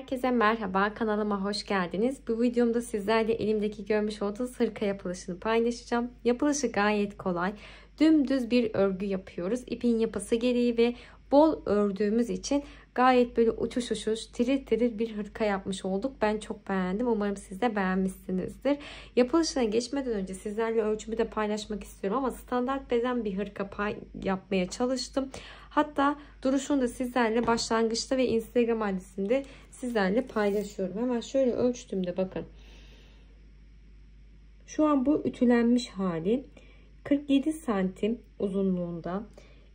Herkese merhaba, kanalıma hoş geldiniz. Bu videomda sizlerle elimdeki görmüş olduğunuz hırka yapılışını paylaşacağım. Yapılışı gayet kolay. Dümdüz bir örgü yapıyoruz. İpin yapısı gereği ve bol ördüğümüz için gayet böyle uçuş uçuş, tiril tiril bir hırka yapmış olduk. Ben çok beğendim. Umarım siz de beğenmişsinizdir. Yapılışına geçmeden önce sizlerle ölçümü de paylaşmak istiyorum ama standart beden bir hırka yapmaya çalıştım. Hatta duruşunu da sizlerle başlangıçta ve Instagram adresinde sizlerle paylaşıyorum. Hemen şöyle ölçtüğümde bakın. Şu an bu ütülenmiş hali 47 santim uzunluğunda.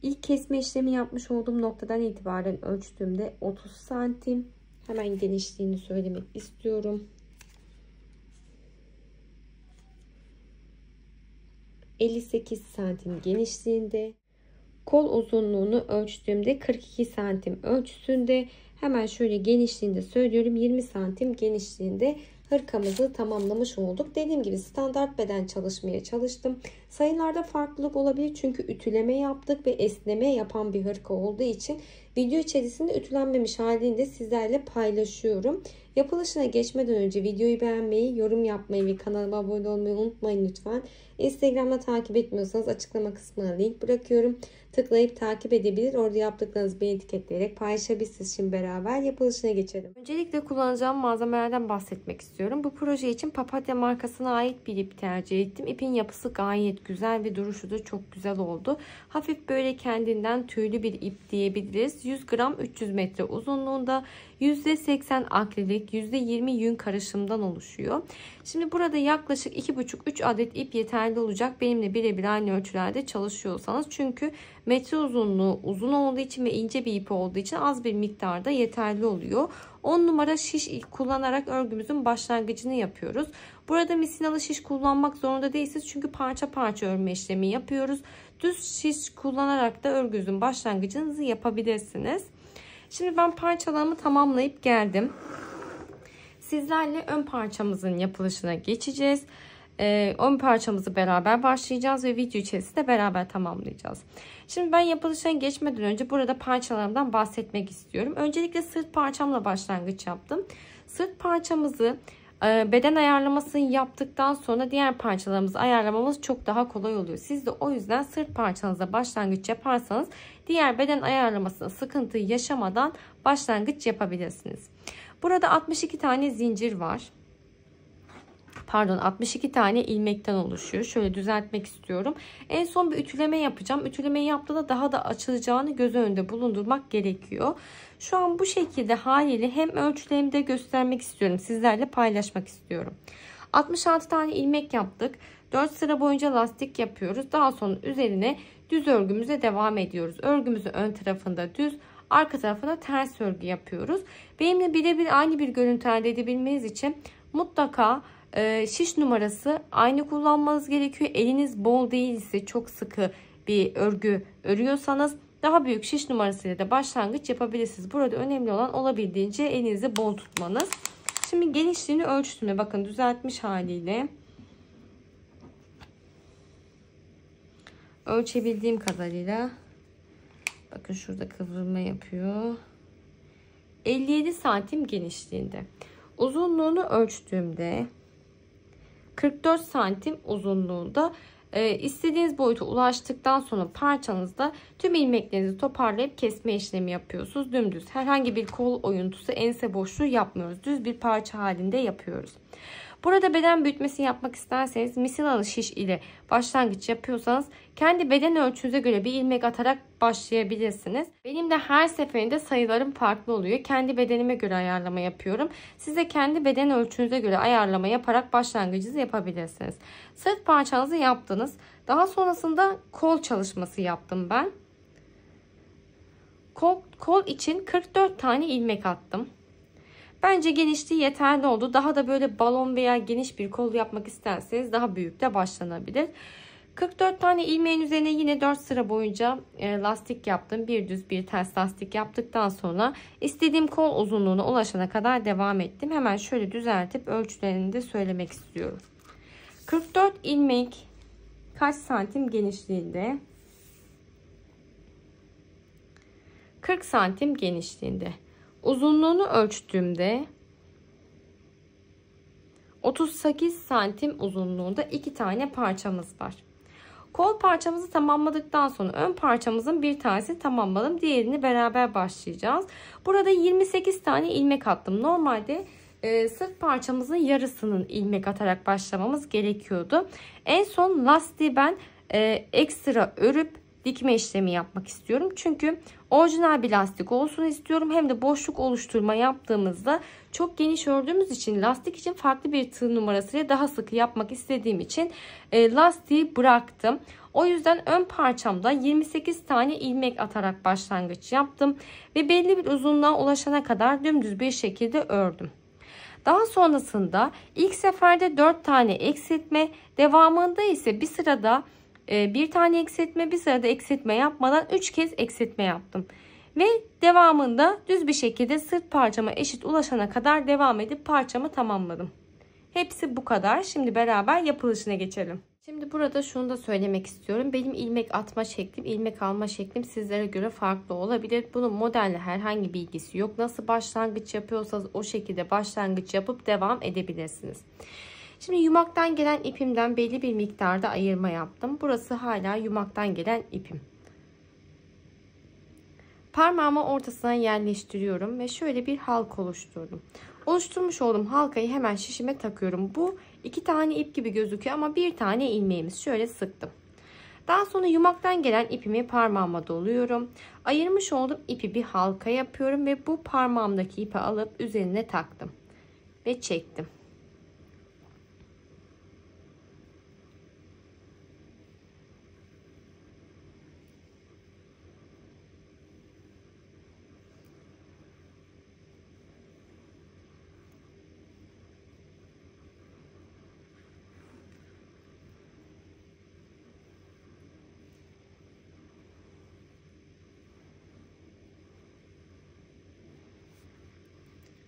İlk kesme işlemi yapmış olduğum noktadan itibaren ölçtüğümde 30 santim. Hemen genişliğini söylemek istiyorum. 58 santim genişliğinde. Kol uzunluğunu ölçtüğümde 42 santim ölçüsünde. Hemen şöyle genişliğinde söylüyorum, 20 santim genişliğinde hırkamızı tamamlamış olduk. Dediğim gibi standart beden çalışmaya çalıştım. Sayılarda farklılık olabilir çünkü ütüleme yaptık ve esneme yapan bir hırka olduğu için video içerisinde ütülenmemiş halini de sizlerle paylaşıyorum. Yapılışına geçmeden önce videoyu beğenmeyi, yorum yapmayı ve kanalıma abone olmayı unutmayın lütfen. Instagram'da takip etmiyorsanız açıklama kısmına link bırakıyorum. Tıklayıp takip edebilir. Orada yaptıklarınızı beni etiketleyerek paylaşabilirsiniz. Şimdi beraber yapılışına geçelim. Öncelikle kullanacağım malzemelerden bahsetmek istiyorum. Bu proje için Papatya markasına ait bir ip tercih ettim. İpin yapısı gayet güzel ve duruşu da çok güzel oldu. Hafif böyle kendinden tüylü bir ip diyebiliriz. 100 gram 300 metre uzunluğunda, %80 akrilik, %20 yün karışımdan oluşuyor. Şimdi burada yaklaşık 2,5-3 adet ip yeterli olacak. Benimle birebir aynı ölçülerde çalışıyorsanız. Çünkü metre uzunluğu uzun olduğu için ve ince bir ip olduğu için az bir miktarda yeterli oluyor. 10 numara şiş kullanarak örgümüzün başlangıcını yapıyoruz. Burada misinalı şiş kullanmak zorunda değilsiniz. Çünkü parça parça örme işlemi yapıyoruz. Düz şiş kullanarak da örgünüzün başlangıcınızı yapabilirsiniz. Şimdi ben parçalarımı tamamlayıp geldim. Sizlerle ön parçamızın yapılışına geçeceğiz. Ön parçamızı beraber başlayacağız ve video içerisinde beraber tamamlayacağız. Şimdi ben yapılışına geçmeden önce burada parçalarımdan bahsetmek istiyorum. Öncelikle sırt parçamla başlangıç yaptım. Sırt parçamızı beden ayarlamasını yaptıktan sonra diğer parçalarımızı ayarlamamız çok daha kolay oluyor. Siz de o yüzden sırt parçanıza başlangıç yaparsanız diğer beden ayarlamasına sıkıntı yaşamadan başlangıç yapabilirsiniz. Burada 62 tane zincir var. Pardon, 62 tane ilmekten oluşuyor. Şöyle düzeltmek istiyorum. En son bir ütüleme yapacağım. Ütülemeyi yaptığında daha da açılacağını göz önünde bulundurmak gerekiyor. Şu an bu şekilde haliyle hem ölçülerimi de göstermek istiyorum. Sizlerle paylaşmak istiyorum. 66 tane ilmek yaptık. 4 sıra boyunca lastik yapıyoruz. Daha sonra üzerine düz örgümüze devam ediyoruz. Örgümüzün ön tarafında düz, arka tarafında ters örgü yapıyoruz. Benimle birebir aynı bir görüntü elde edebilmeniz için mutlaka şiş numarası aynı kullanmanız gerekiyor. Eliniz bol değilse, çok sıkı bir örgü örüyorsanız daha büyük şiş numarasıyla da başlangıç yapabilirsiniz. Burada önemli olan olabildiğince elinizi bol tutmanız. Şimdi genişliğini ölçtüğümde bakın düzeltmiş haliyle ölçebildiğim kadarıyla bakın şurada kıvrılma yapıyor. 57 santim genişliğinde. Uzunluğunu ölçtüğümde 44 santim uzunluğunda. İstediğiniz boyuta ulaştıktan sonra parçanızda tüm ilmeklerinizi toparlayıp kesme işlemi yapıyorsunuz. Dümdüz, herhangi bir kol oyuntusu, ense boşluğu yapmıyoruz. Düz bir parça halinde yapıyoruz. Burada beden büyütmesi yapmak isterseniz misinalı şiş ile başlangıç yapıyorsanız kendi beden ölçünüze göre bir ilmek atarak başlayabilirsiniz. Benim de her seferinde sayılarım farklı oluyor. Kendi bedenime göre ayarlama yapıyorum. Siz de kendi beden ölçünüze göre ayarlama yaparak başlangıcınızı yapabilirsiniz. Sırt parçanızı yaptınız. Daha sonrasında kol çalışması yaptım ben. Kol için 44 tane ilmek attım. Bence genişliği yeterli oldu. Daha da böyle balon veya geniş bir kol yapmak isterseniz daha büyük de başlanabilir. 44 tane ilmeğin üzerine yine 4 sıra boyunca lastik yaptım. Bir düz bir ters lastik yaptıktan sonra istediğim kol uzunluğuna ulaşana kadar devam ettim. Hemen şöyle düzeltip ölçülerini de söylemek istiyorum. 44 ilmek kaç santim genişliğinde? 40 santim genişliğinde. Uzunluğunu ölçtüğümde 38 santim uzunluğunda 2 tane parçamız var. Kol parçamızı tamamladıktan sonra ön parçamızın bir tanesini tamamladım. Diğerini beraber başlayacağız. Burada 28 tane ilmek attım. Normalde sırt parçamızın yarısının ilmek atarak başlamamız gerekiyordu. En son lastiği ben ekstra örüp dikme işlemi yapmak istiyorum. Çünkü orijinal bir lastik olsun istiyorum. Hem de boşluk oluşturma yaptığımızda çok geniş ördüğümüz için lastik için farklı bir tığ numarasıyla daha sıkı yapmak istediğim için lastiği bıraktım. O yüzden ön parçamda 28 tane ilmek atarak başlangıç yaptım. Ve belli bir uzunluğa ulaşana kadar dümdüz bir şekilde ördüm. Daha sonrasında ilk seferde 4 tane eksiltme, devamında ise bir sırada bir tane eksiltme, bir sırada eksiltme yapmadan 3 kez eksiltme yaptım. Ve devamında düz bir şekilde sırt parçama eşit ulaşana kadar devam edip parçamı tamamladım. Hepsi bu kadar. Şimdi beraber yapılışına geçelim. Şimdi burada şunu da söylemek istiyorum. Benim ilmek atma şeklim, ilmek alma şeklim sizlere göre farklı olabilir. Bunun modelle herhangi bir ilgisi yok. Nasıl başlangıç yapıyorsanız o şekilde başlangıç yapıp devam edebilirsiniz. Şimdi yumaktan gelen ipimden belli bir miktarda ayırma yaptım. Burası hala yumaktan gelen ipim. Parmağımı ortasına yerleştiriyorum ve şöyle bir halka oluşturdum. Oluşturmuş olduğum halkayı hemen şişime takıyorum. Bu 2 tane ip gibi gözüküyor ama bir tane ilmeğimiz. Şöyle sıktım. Daha sonra yumaktan gelen ipimi parmağıma doluyorum. Ayırmış olduğum ipi bir halka yapıyorum ve bu parmağımdaki ipi alıp üzerine taktım ve çektim.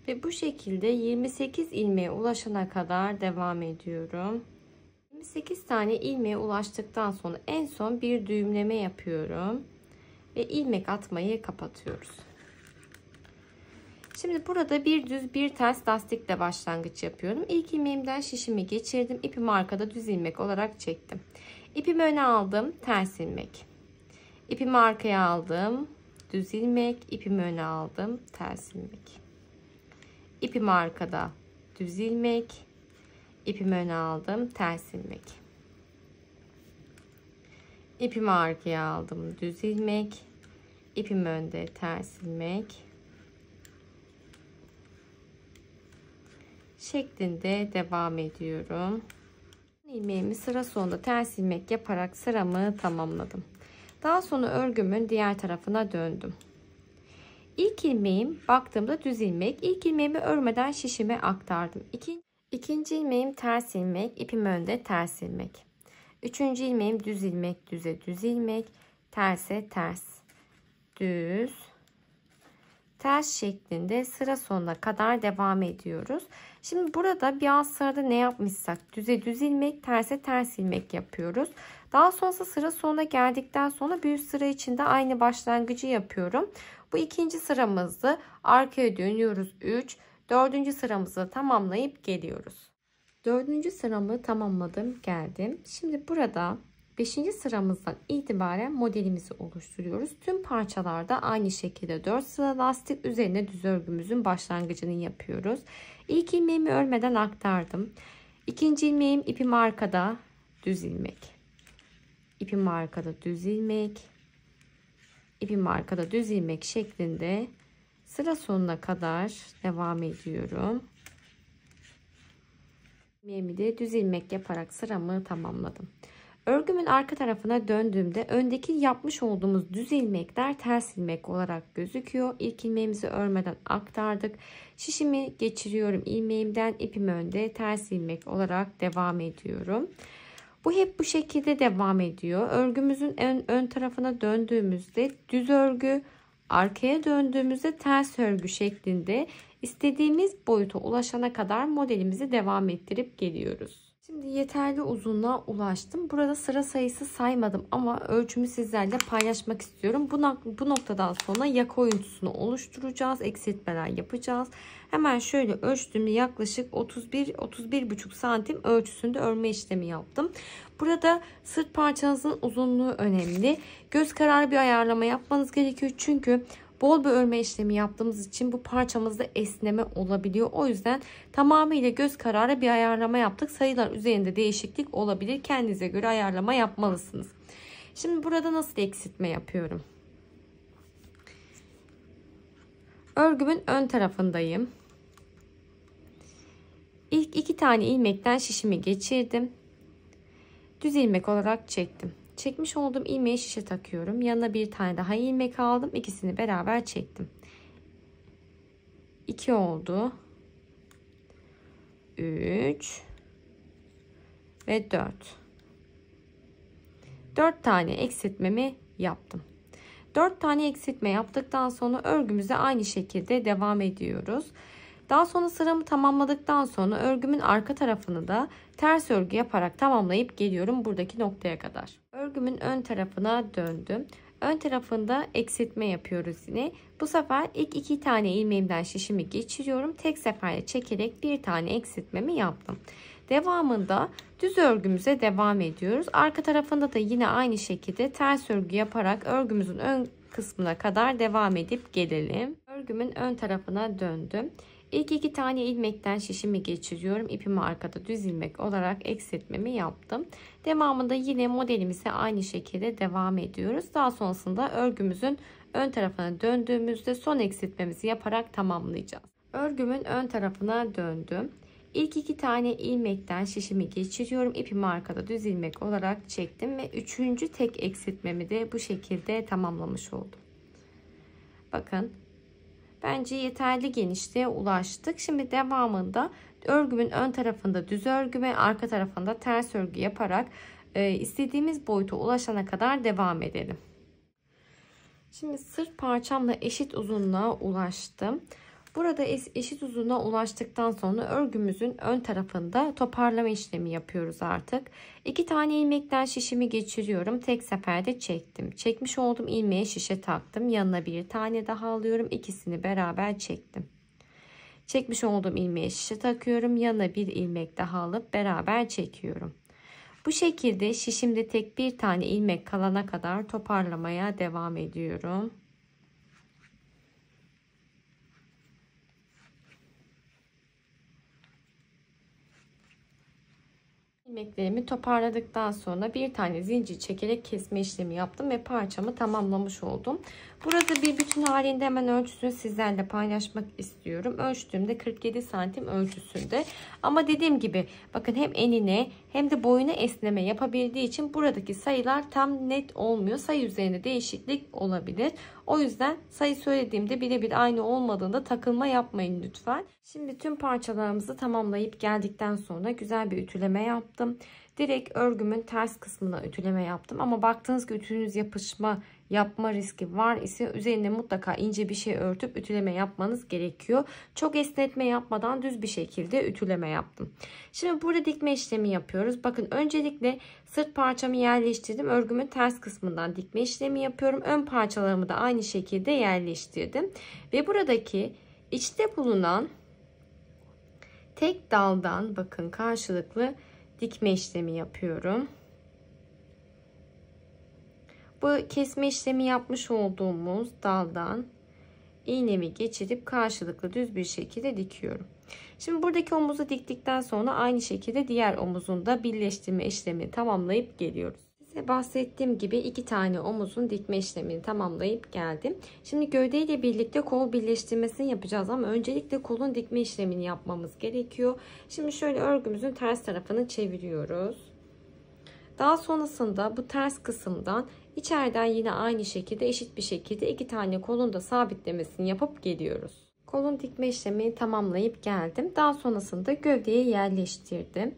Ve bu şekilde 28 ilmeğe ulaşana kadar devam ediyorum. 28 tane ilmeğe ulaştıktan sonra en son bir düğümleme yapıyorum. Ve ilmek atmayı kapatıyoruz. Şimdi burada bir düz bir ters lastikle başlangıç yapıyorum. İlk ilmeğimden şişimi geçirdim. İpimi arkada düz ilmek olarak çektim. İpimi öne aldım. Ters ilmek. İpimi arkaya aldım. Düz ilmek. İpimi öne aldım. Ters ilmek. İpimi arkada düz ilmek, ipimi öne aldım, ters ilmek. İpimi arkaya aldım, düz ilmek, ipimi önde, ters ilmek. Şeklinde devam ediyorum. İlmeğimi sıra sonunda ters ilmek yaparak sıramı tamamladım. Daha sonra örgümün diğer tarafına döndüm. İlk ilmeğim baktığımda düz ilmek. İlk ilmeğimi örmeden şişime aktardım. İkinci ilmeğim ters ilmek, ipim önde, ters ilmek. Üçüncü ilmeğim düz ilmek, düze düz ilmek, terse ters, düz, ters şeklinde sıra sonuna kadar devam ediyoruz. Şimdi burada bir alt sırada ne yapmışsak düze düz ilmek, terse ters ilmek yapıyoruz. Daha sonra sıra sonuna geldikten sonra bir üst sıra içinde aynı başlangıcı yapıyorum. Bu ikinci sıramızdı. Arkaya dönüyoruz 3. Dördüncü sıramızı tamamlayıp geliyoruz. Dördüncü sıramı tamamladım, geldim. Şimdi burada 5. sıramızdan itibaren modelimizi oluşturuyoruz. Tüm parçalarda aynı şekilde 4 sıra lastik üzerine düz örgümüzün başlangıcını yapıyoruz. İlk ilmeğimi örmeden aktardım. İkinci ilmeğim ipim arkada, düz ilmek. İpim arkada, düz ilmek. İpim arkada, düz ilmek şeklinde sıra sonuna kadar devam ediyorum. İlmeğimi de düz ilmek yaparak sıramı tamamladım. Örgümün arka tarafına döndüğümde öndeki yapmış olduğumuz düz ilmekler ters ilmek olarak gözüküyor. İlk ilmeğimizi örmeden aktardık. Şişimi geçiriyorum ilmeğimden, ipim önde, ters ilmek olarak devam ediyorum. Bu hep bu şekilde devam ediyor. Örgümüzün ön tarafına döndüğümüzde düz örgü, arkaya döndüğümüzde ters örgü şeklinde istediğimiz boyuta ulaşana kadar modelimizi devam ettirip geliyoruz. Şimdi yeterli uzunluğa ulaştım. Burada sıra sayısı saymadım ama ölçümü sizlerle paylaşmak istiyorum. Bu noktadan sonra yaka oyuntusunu oluşturacağız. Eksiltmeler yapacağız. Hemen şöyle ölçtüğümde yaklaşık 31-31,5 santim ölçüsünde örme işlemi yaptım. Burada sırt parçanızın uzunluğu önemli. Göz kararı bir ayarlama yapmanız gerekiyor. Çünkü bol bir örme işlemi yaptığımız için bu parçamızda esneme olabiliyor. O yüzden tamamıyla göz kararı bir ayarlama yaptık. Sayılar üzerinde değişiklik olabilir. Kendinize göre ayarlama yapmalısınız. Şimdi burada nasıl eksiltme yapıyorum? Örgümün ön tarafındayım. İlk 2 tane ilmekten şişimi geçirdim. Düz ilmek olarak çektim. Çekmiş olduğum ilmeği şişe takıyorum. Yanına bir tane daha ilmek aldım. İkisini beraber çektim. 2 oldu. 3 ve 4. 4 tane eksiltmemi yaptım. 4 tane eksiltme yaptıktan sonra örgümüze aynı şekilde devam ediyoruz. Daha sonra sıramı tamamladıktan sonra örgümün arka tarafını da ters örgü yaparak tamamlayıp geliyorum buradaki noktaya kadar. Örgümün ön tarafına döndüm. Ön tarafında eksiltme yapıyoruz yine. Bu sefer ilk 2 tane ilmeğimden şişimi geçiriyorum. Tek seferde çekerek bir tane eksiltmemi yaptım. Devamında düz örgümüze devam ediyoruz. Arka tarafında da yine aynı şekilde ters örgü yaparak örgümüzün ön kısmına kadar devam edip gelelim. Örgümün ön tarafına döndüm. İlk 2 tane ilmekten şişimi geçiriyorum. İpimi arkada düz ilmek olarak eksiltmemi yaptım. Devamında yine modelimize aynı şekilde devam ediyoruz. Daha sonrasında örgümüzün ön tarafına döndüğümüzde son eksiltmemizi yaparak tamamlayacağız. Örgümün ön tarafına döndüm. İlk 2 tane ilmekten şişimi geçiriyorum. İpimi arkada düz ilmek olarak çektim ve 3. tek eksiltmemi de bu şekilde tamamlamış oldum. Bakın. Bence yeterli genişliğe ulaştık. Şimdi devamında örgümün ön tarafında düz örgü ve arka tarafında ters örgü yaparak istediğimiz boyuta ulaşana kadar devam edelim. Şimdi sırt parçamla eşit uzunluğa ulaştım. Burada eşit uzunluğa ulaştıktan sonra örgümüzün ön tarafında toparlama işlemi yapıyoruz artık. 2 tane ilmekten şişimi geçiriyorum. Tek seferde çektim. Çekmiş olduğum ilmeğe şişe taktım. Yanına bir tane daha alıyorum. İkisini beraber çektim. Çekmiş olduğum ilmeğe şişe takıyorum. Yanına bir ilmek daha alıp beraber çekiyorum. Bu şekilde şişimde tek bir tane ilmek kalana kadar toparlamaya devam ediyorum. İlmeklerimi toparladıktan sonra bir tane zincir çekerek kesme işlemi yaptım ve parçamı tamamlamış oldum. Burada bir bütün halinde hemen ölçüsünü sizlerle paylaşmak istiyorum. Ölçtüğümde 47 santim ölçüsünde. Ama dediğim gibi bakın hem enine hem de boyuna esneme yapabildiği için buradaki sayılar tam net olmuyor. Sayı üzerinde değişiklik olabilir. O yüzden sayı söylediğimde birebir aynı olmadığında takılma yapmayın lütfen. Şimdi tüm parçalarımızı tamamlayıp geldikten sonra güzel bir ütüleme yaptım. Direkt örgümün ters kısmına ütüleme yaptım. Ama baktığınız ki ütünüz yapma riski var ise üzerine mutlaka ince bir şey örtüp ütüleme yapmanız gerekiyor. Çok esnetme yapmadan düz bir şekilde ütüleme yaptım. Şimdi burada dikme işlemi yapıyoruz. Bakın öncelikle sırt parçamı yerleştirdim. Örgümün ters kısmından dikme işlemi yapıyorum. Ön parçalarımı da aynı şekilde yerleştirdim. Ve buradaki içte bulunan tek daldan bakın karşılıklı dikme işlemi yapıyorum. Bu kesme işlemi yapmış olduğumuz daldan iğnemi geçirip karşılıklı düz bir şekilde dikiyorum. Şimdi buradaki omuzu diktikten sonra aynı şekilde diğer omuzun da birleştirme işlemini tamamlayıp geliyoruz. Size bahsettiğim gibi 2 tane omuzun dikme işlemini tamamlayıp geldim. Şimdi gövdeyle birlikte kol birleştirmesini yapacağız ama öncelikle kolun dikme işlemini yapmamız gerekiyor. Şimdi şöyle örgümüzün ters tarafını çeviriyoruz. Daha sonrasında bu ters kısımdan içeriden yine aynı şekilde eşit bir şekilde 2 tane kolun da sabitlemesini yapıp geliyoruz. Kolun dikme işlemini tamamlayıp geldim. Daha sonrasında gövdeye yerleştirdim.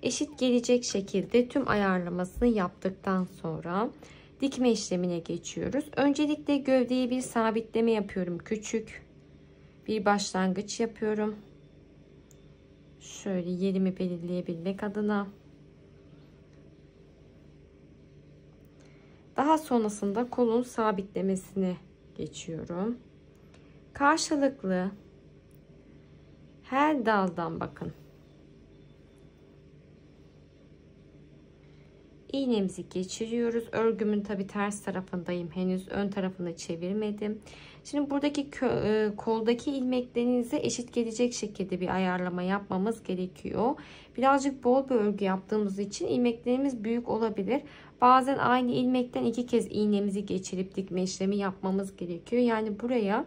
Eşit gelecek şekilde tüm ayarlamasını yaptıktan sonra dikme işlemine geçiyoruz. Öncelikle gövdeye bir sabitleme yapıyorum. Küçük bir başlangıç yapıyorum. Şöyle yerimi belirleyebilmek adına. Daha sonrasında kolun sabitlemesine geçiyorum. Karşılıklı her daldan bakın iğnemizi geçiriyoruz. Örgümün tabi ters tarafındayım. Henüz ön tarafını çevirmedim. Şimdi buradaki koldaki ilmeklerinize eşit gelecek şekilde bir ayarlama yapmamız gerekiyor. Birazcık bol bir örgü yaptığımız için ilmeklerimiz büyük olabilir. Bazen aynı ilmekten 2 kez iğnemizi geçirip dikme işlemi yapmamız gerekiyor. Yani buraya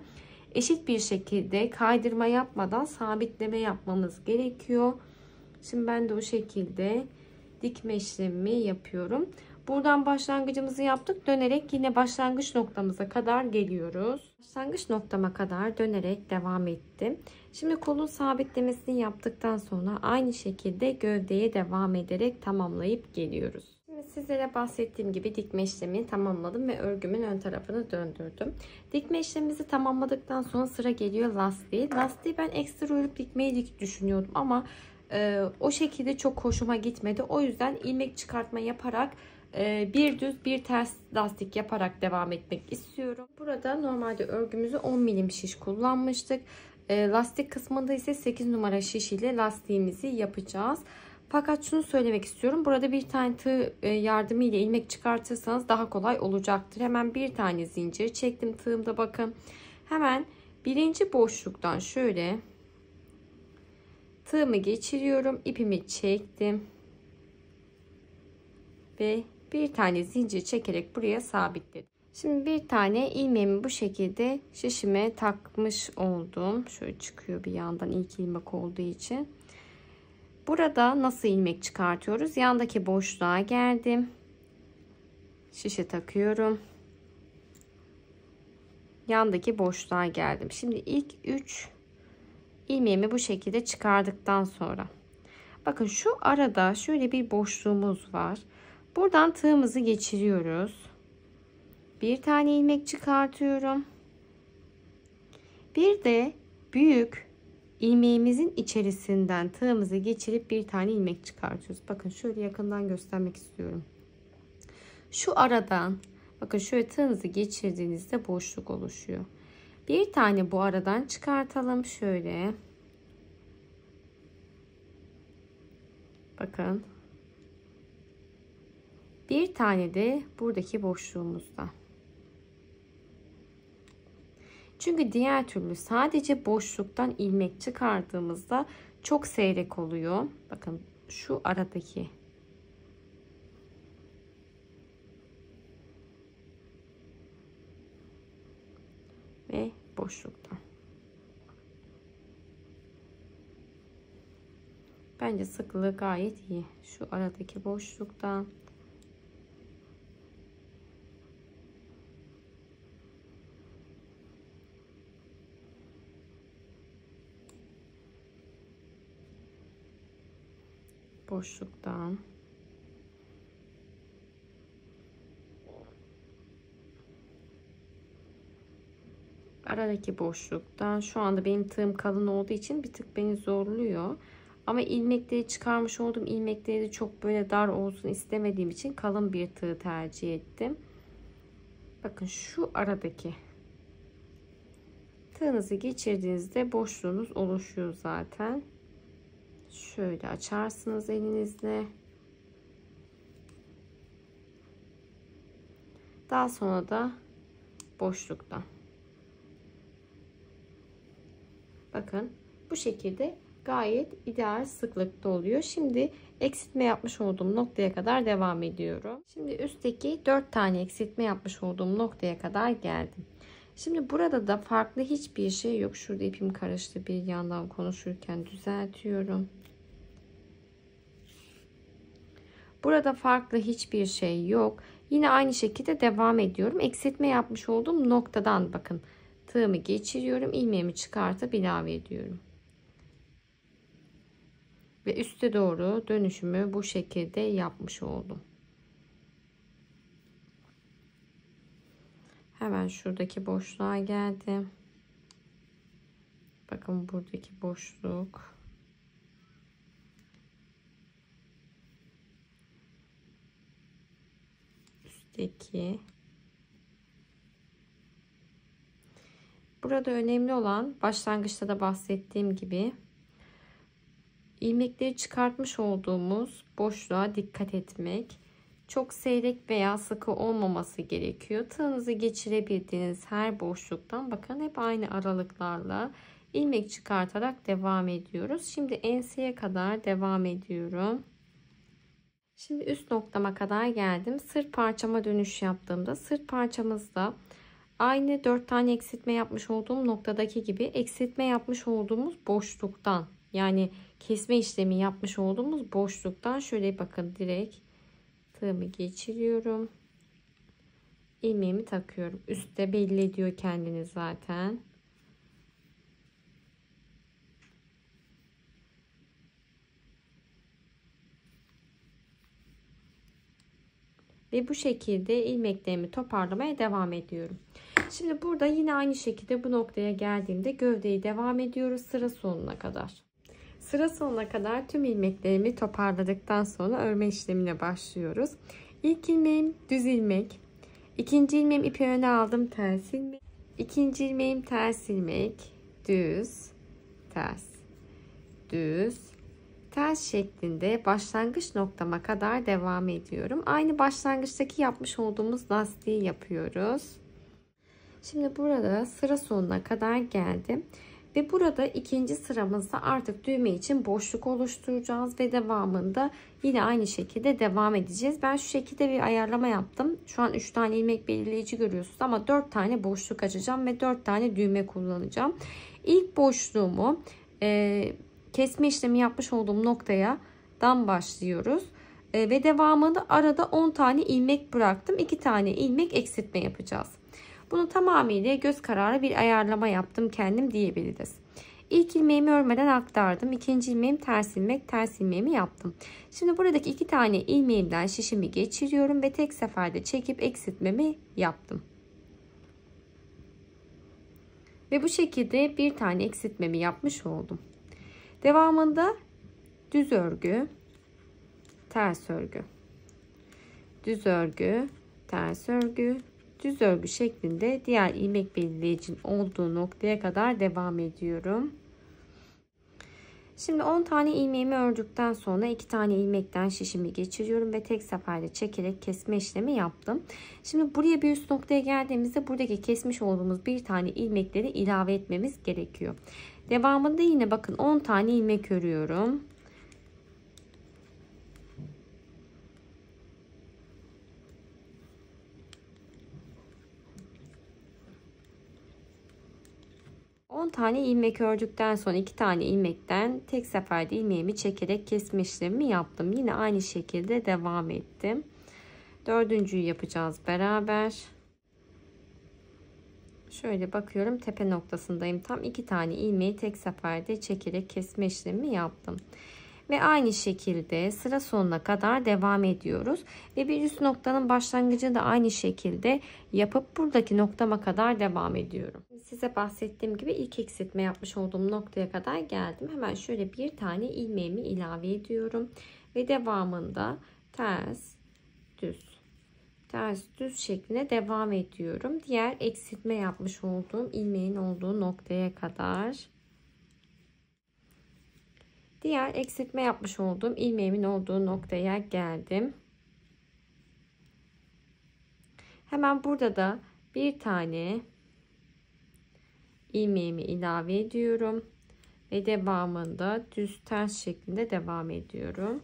eşit bir şekilde kaydırma yapmadan sabitleme yapmamız gerekiyor. Şimdi ben de o şekilde dikme işlemi yapıyorum. Buradan başlangıcımızı yaptık. Dönerek yine başlangıç noktamıza kadar geliyoruz. Başlangıç noktama kadar dönerek devam ettim. Şimdi kolun sabitlemesini yaptıktan sonra aynı şekilde gövdeye devam ederek tamamlayıp geliyoruz. Şimdi sizlere bahsettiğim gibi dikme işlemini tamamladım ve örgümün ön tarafını döndürdüm. Dikme işlemimizi tamamladıktan sonra sıra geliyor lastiği. Lastiği ben ekstra örüp dikmeyi düşünüyordum ama o şekilde çok hoşuma gitmedi. O yüzden ilmek çıkartma yaparak bir düz bir ters lastik yaparak devam etmek istiyorum. Burada normalde örgümüzü 10 milim şiş kullanmıştık. Lastik kısmında ise 8 numara şiş ile lastiğimizi yapacağız. Fakat şunu söylemek istiyorum. Burada bir tane tığ yardımıyla ilmek çıkartırsanız daha kolay olacaktır. Hemen bir tane zincir çektim tığımda, bakın. Hemen birinci boşluktan şöyle tığımı geçiriyorum. İpimi çektim. Ve bir tane zincir çekerek buraya sabitledim. Şimdi bir tane ilmeğimi bu şekilde şişime takmış oldum. Şöyle çıkıyor bir yandan ilk ilmek olduğu için. Burada nasıl ilmek çıkartıyoruz? Yandaki boşluğa geldim. Şişe takıyorum. Yandaki boşluğa geldim. Şimdi ilk 3 ilmeğimi bu şekilde çıkardıktan sonra bakın şu arada şöyle bir boşluğumuz var. Buradan tığımızı geçiriyoruz. Bir tane ilmek çıkartıyorum. Bir de büyük ilmeğimizin içerisinden tığımızı geçirip bir tane ilmek çıkartıyoruz. Bakın şöyle yakından göstermek istiyorum. Şu aradan bakın şöyle tığınızı geçirdiğinizde boşluk oluşuyor. Bir tane bu aradan çıkartalım şöyle. Bakın. Bir tane de buradaki boşluğumuzda. Çünkü diğer türlü sadece boşluktan ilmek çıkardığımızda çok seyrek oluyor. Bakın şu aradaki. Ve boşluktan. Bence sıklığı gayet iyi. Şu aradaki boşluktan. Boşluktan. Aradaki boşluktan. Şu anda benim tığım kalın olduğu için bir tık beni zorluyor. Ama ilmekleri çıkarmış olduğum ilmekleri de çok böyle dar olsun istemediğim için kalın bir tığ tercih ettim. Bakın şu aradaki tığınızı geçirdiğinizde boşluğunuz oluşuyor zaten. Şöyle açarsınız elinizle. Daha sonra da boşluktan. Bakın bu şekilde gayet ideal sıklıkta oluyor. Şimdi eksiltme yapmış olduğum noktaya kadar devam ediyorum. Şimdi üstteki 4 tane eksiltme yapmış olduğum noktaya kadar geldim. Şimdi burada da farklı hiçbir şey yok. Şurada ipim karıştı, bir yandan konuşurken düzeltiyorum. Burada farklı hiçbir şey yok. Yine aynı şekilde devam ediyorum. Eksiltme yapmış olduğum noktadan bakın. Tığımı geçiriyorum. İlmeğimi çıkartıp ilave ediyorum. Ve üste doğru dönüşümü bu şekilde yapmış oldum. Hemen şuradaki boşluğa geldim. Bakın buradaki boşluk. 2. Burada önemli olan, başlangıçta da bahsettiğim gibi, ilmekleri çıkartmış olduğumuz boşluğa dikkat etmek. Çok seyrek veya sıkı olmaması gerekiyor. Tığınızı geçirebildiğiniz her boşluktan, bakın hep aynı aralıklarla ilmek çıkartarak devam ediyoruz. Şimdi enseye kadar devam ediyorum. Şimdi üst noktama kadar geldim. Sırt parçama dönüş yaptığımda, sırt parçamızda aynı 4 tane eksiltme yapmış olduğum noktadaki gibi eksiltme yapmış olduğumuz boşluktan, yani kesme işlemi yapmış olduğumuz boşluktan şöyle bakın, direkt tığımı geçiriyorum. İlmeğimi takıyorum. Üstte belli ediyor kendini zaten. Ve bu şekilde ilmeklerimi toparlamaya devam ediyorum. Şimdi burada yine aynı şekilde bu noktaya geldiğimde gövdeyi devam ediyoruz sıra sonuna kadar. Sıra sonuna kadar tüm ilmeklerimi toparladıktan sonra örme işlemine başlıyoruz. İlk ilmeğim düz ilmek. İkinci ilmeğim ipi öne aldım, ters ilmek. İkinci ilmeğim ters ilmek, düz, ters, düz, ters şeklinde başlangıç noktama kadar devam ediyorum. Aynı başlangıçtaki yapmış olduğumuz lastiği yapıyoruz. Şimdi burada sıra sonuna kadar geldim. Ve burada ikinci sıramızda artık düğme için boşluk oluşturacağız ve devamında yine aynı şekilde devam edeceğiz. Ben şu şekilde bir ayarlama yaptım. Şu an 3 tane ilmek belirleyici görüyorsunuz ama 4 tane boşluk açacağım ve 4 tane düğme kullanacağım. İlk boşluğumu kesme işlemi yapmış olduğum noktadan başlıyoruz. Ve devamında arada 10 tane ilmek bıraktım. 2 tane ilmek eksiltme yapacağız. Bunu tamamıyla göz kararı bir ayarlama yaptım kendim diyebiliriz. İlk ilmeğimi örmeden aktardım. İkinci ilmeğim ters ilmek, ters ilmeğimi yaptım. Şimdi buradaki 2 tane ilmeğimden şişimi geçiriyorum ve tek seferde çekip eksiltmemi yaptım. Ve bu şekilde bir tane eksiltmemi yapmış oldum. Devamında düz örgü, ters örgü, düz örgü, ters örgü, düz örgü şeklinde diğer ilmek belirleyicinin olduğu noktaya kadar devam ediyorum. Şimdi 10 tane ilmeğimi ördükten sonra 2 tane ilmekten şişimi geçiriyorum ve tek seferde çekerek kesme işlemi yaptım. Şimdi buraya bir üst noktaya geldiğimizde buradaki kesmiş olduğumuz bir tane ilmekleri ilave etmemiz gerekiyor. Devamında yine bakın 10 tane ilmek örüyorum. Tane ilmek ördükten sonra 2 tane ilmekten tek seferde ilmeğimi çekerek kesme işlemi yaptım. Yine aynı şekilde devam ettim. Dördüncüyü yapacağız beraber. Şöyle bakıyorum, tepe noktasındayım. Tam 2 tane ilmeği tek seferde çekerek kesme işlemi yaptım. Ve aynı şekilde sıra sonuna kadar devam ediyoruz. Ve bir üst noktanın başlangıcını da aynı şekilde yapıp buradaki noktama kadar devam ediyorum. Size bahsettiğim gibi ilk eksiltme yapmış olduğum noktaya kadar geldim. Hemen şöyle bir tane ilmeğimi ilave ediyorum. Ve devamında ters, düz, ters, düz şeklinde devam ediyorum. Diğer eksiltme yapmış olduğum ilmeğin olduğu noktaya kadar. Diğer eksiltme yapmış olduğum ilmeğimin olduğu noktaya geldim. Hemen burada da bir tane ilmeğimi ilave ediyorum ve devamında düz ters şeklinde devam ediyorum.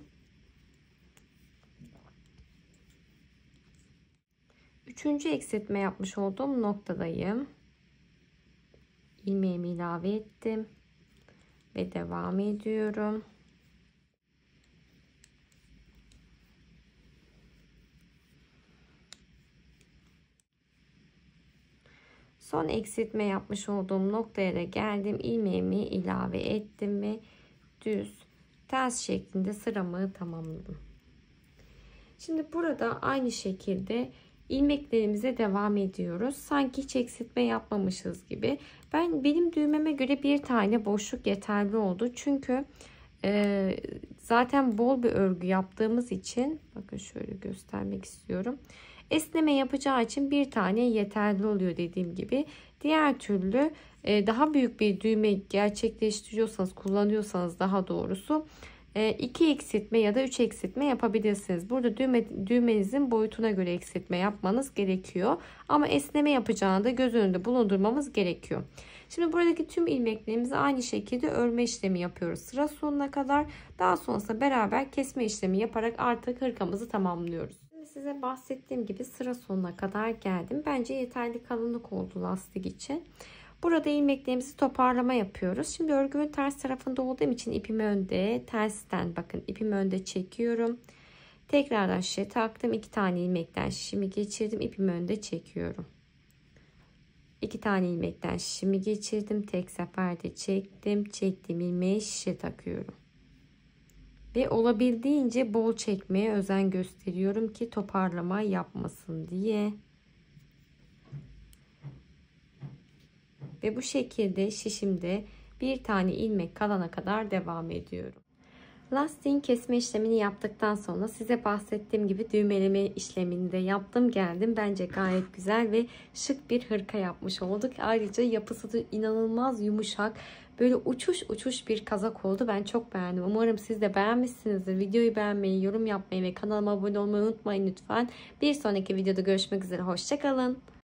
Üçüncü eksiltme yapmış olduğum noktadayım. İlmeğimi ilave ettim ve devam ediyorum. Son eksiltme yapmış olduğum noktaya da geldim. İlmeğimi ilave ettim ve düz ters şeklinde sıramı tamamladım. Şimdi burada aynı şekilde ilmeklerimize devam ediyoruz. Sanki hiç eksiltme yapmamışız gibi. Benim düğmeme göre bir tane boşluk yeterli oldu. Çünkü zaten bol bir örgü yaptığımız için, bakın şöyle göstermek istiyorum. Esneme yapacağı için bir tane yeterli oluyor dediğim gibi. Diğer türlü daha büyük bir düğme gerçekleştiriyorsanız, kullanıyorsanız daha doğrusu 2 eksiltme ya da 3 eksiltme yapabilirsiniz. Burada düğmenizin boyutuna göre eksiltme yapmanız gerekiyor. Ama esneme yapacağını da göz önünde bulundurmamız gerekiyor. Şimdi buradaki tüm ilmeklerimizi aynı şekilde örme işlemi yapıyoruz sıra sonuna kadar. Daha sonrasında beraber kesme işlemi yaparak artık hırkamızı tamamlıyoruz. Şimdi size bahsettiğim gibi sıra sonuna kadar geldim. Bence yeterli kalınlık oldu lastik için. Burada ilmeklerimizi toparlama yapıyoruz. Şimdi örgümün ters tarafında olduğum için ipimi önde, tersten bakın ipimi önde çekiyorum. Tekrardan şişe taktım. 2 tane ilmekten şişimi geçirdim. İpimi önde çekiyorum. 2 tane ilmekten şişimi geçirdim. Tek seferde çektim. Çektiğim ilmeğe şişe takıyorum. Ve olabildiğince bol çekmeye özen gösteriyorum ki toparlama yapmasın diye. Ve bu şekilde şişimde bir tane ilmek kalana kadar devam ediyorum. Lastiğin kesme işlemini yaptıktan sonra size bahsettiğim gibi düğmeleme işlemini de yaptım geldim. Bence gayet güzel ve şık bir hırka yapmış olduk. Ayrıca yapısı da inanılmaz yumuşak. Böyle uçuş uçuş bir kazak oldu. Ben çok beğendim. Umarım siz de beğenmişsinizdir. Videoyu beğenmeyi, yorum yapmayı ve kanalıma abone olmayı unutmayın lütfen. Bir sonraki videoda görüşmek üzere. Hoşça kalın.